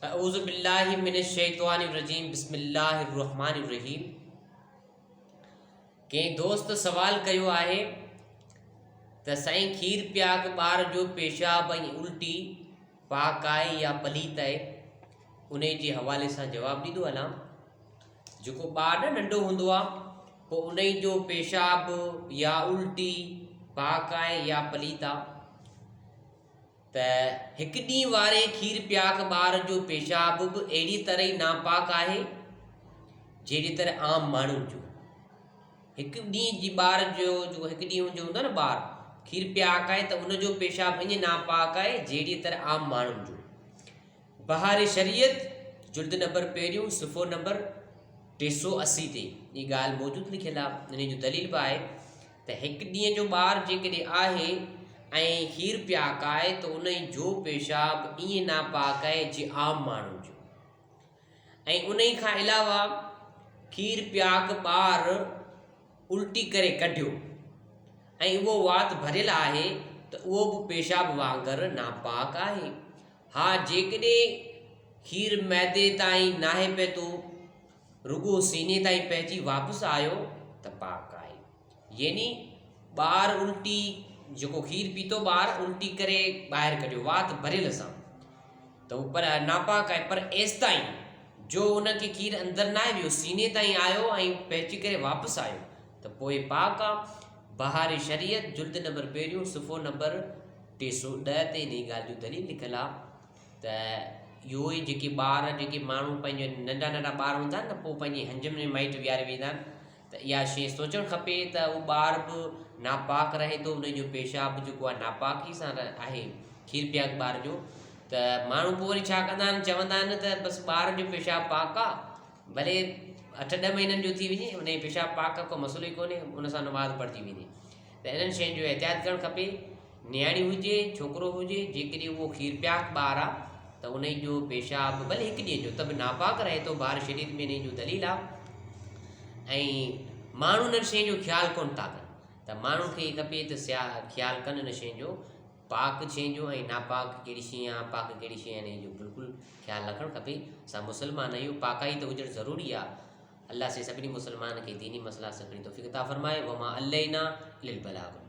अऊज़ु बिल्लाहि मिनश शैतानिर रजीम बिस्मिल्लाहिर रहमानिर रहीम। कंहिं दोस्त सवाल कयो आहे त साईं खीर पियाक ॿार जो पेशाब ऐं उल्टी पाक आहे या पलीत आहे। उन जे हवाले सां जवाबु ॾींदो हलां। जेको ॿारु नंढो हूंदो आहे पोइ उन जो पेशाब या उल्टी पाक आहे या पलीत आहे त हिकु ॾींहुं वारे खीर पियाक ॿार जो पेशाब बि अहिड़ी तरह ई नापाक आहे जहिड़ी तरह आम माण्हुनि जो। हिकु ॾींहुं जी ॿार जो जेको हिकु ॾींहुं जो हूंदो आहे न ॿारु खीर पियाक आहे त उनजो पेशाब ईअं नापाक आहे जहिड़ी तरह आम माण्हुनि जो। बहार शरीयत जुल्द नंबर पहिरियों सुफ़ो नंबर 380 ते इहा ॻाल्हि मौजूदु लिखियलु आहे। इन जो दलील बि आहे त हिकु ॾींहं जो ॿारु जेकॾहिं आहे ऐं खीर पियाक आहे त उन जो पेशाब ईअं नापाक आहे जीअं आम माण्हुनि जो। ऐं उन खां अलावा खीर पियाक ॿारु उल्टी करे कढियो ऐं उहो वात भरियलु आहे त उहो बि पेशाब वांगुरु नापाक आहे। हा, जेकॾहिं खीर मैदे ताईं नाहे पिए थो रुॻो सीने ताईं पइजी वापसि आयो त पाक आहे। यानी ॿारु उल्टी जेको खीर पीतो ॿारु उल्टी करे ॿाहिरि कढियो वात भरियल सां त उहो पर नापाक आहे। पर एसि ताईं जो उनखे खीर अंदरि न वियो सीने ताईं आयो ऐं पइजी करे वापसि आयो त पोइ पाक आहे। बहार शरीयत जुल्द नंबर पहिरियों सुफ़ो नंबर 310 ते इन ॻाल्हि जो दलील लिखियलु आहे त इहो ई जेके ॿार जेके माण्हू पंहिंजे नंढा नंढा ॿार हूंदा आहिनि न पोइ पंहिंजे हंज में माइट विहारे वेंदा आहिनि त इहा शइ सोचणु खपे त उहो ॿार बि नापाक रहे थो, उनजो पेशाब जेको आहे नापाक ई सां आहे खीर पियाक ॿार जो। त माण्हू पोइ वरी छा कंदा आहिनि, चवंदा आहिनि त बसि ॿार जो पेशाब पाक आहे, भले 8-10 महीननि जो थी वञे उन जो पेशाब पाक आहे, को मसइलो ई कोन्हे, उन सां नमाज़ पढ़जी वेंदी। त इन्हनि शयुनि जो एहतियात करणु खपे। नियाणी हुजे छोकिरो हुजे जेकॾहिं उहो खीर पियाक ॿारु आहे त उन जो पेशाब भले हिकु ॾींहं जो त बि नापाक रहे थो। ॿार शरीर में इन जो दलील आहे। ऐं माण्हू उन शइ जो ख़्यालु कोन था कनि त माण्हू खे खपे त ख़्यालु कनि इन शइ जो, पाक शइ जो ऐं नापाक कहिड़ी शइ आहे पाक कहिड़ी शइ आहे इन जो बिल्कुलु ख़्यालु रखणु खपे। असां मुस्लमान आहियूं, पाकाई त हुजणु ज़रूरी आहे। अल्लाह से सभिनी मुस्लमान खे दीनी मसला सभिनी तौफ़ीक़ अता फ़रमाए। वमा अलैना इल्लल बलाग।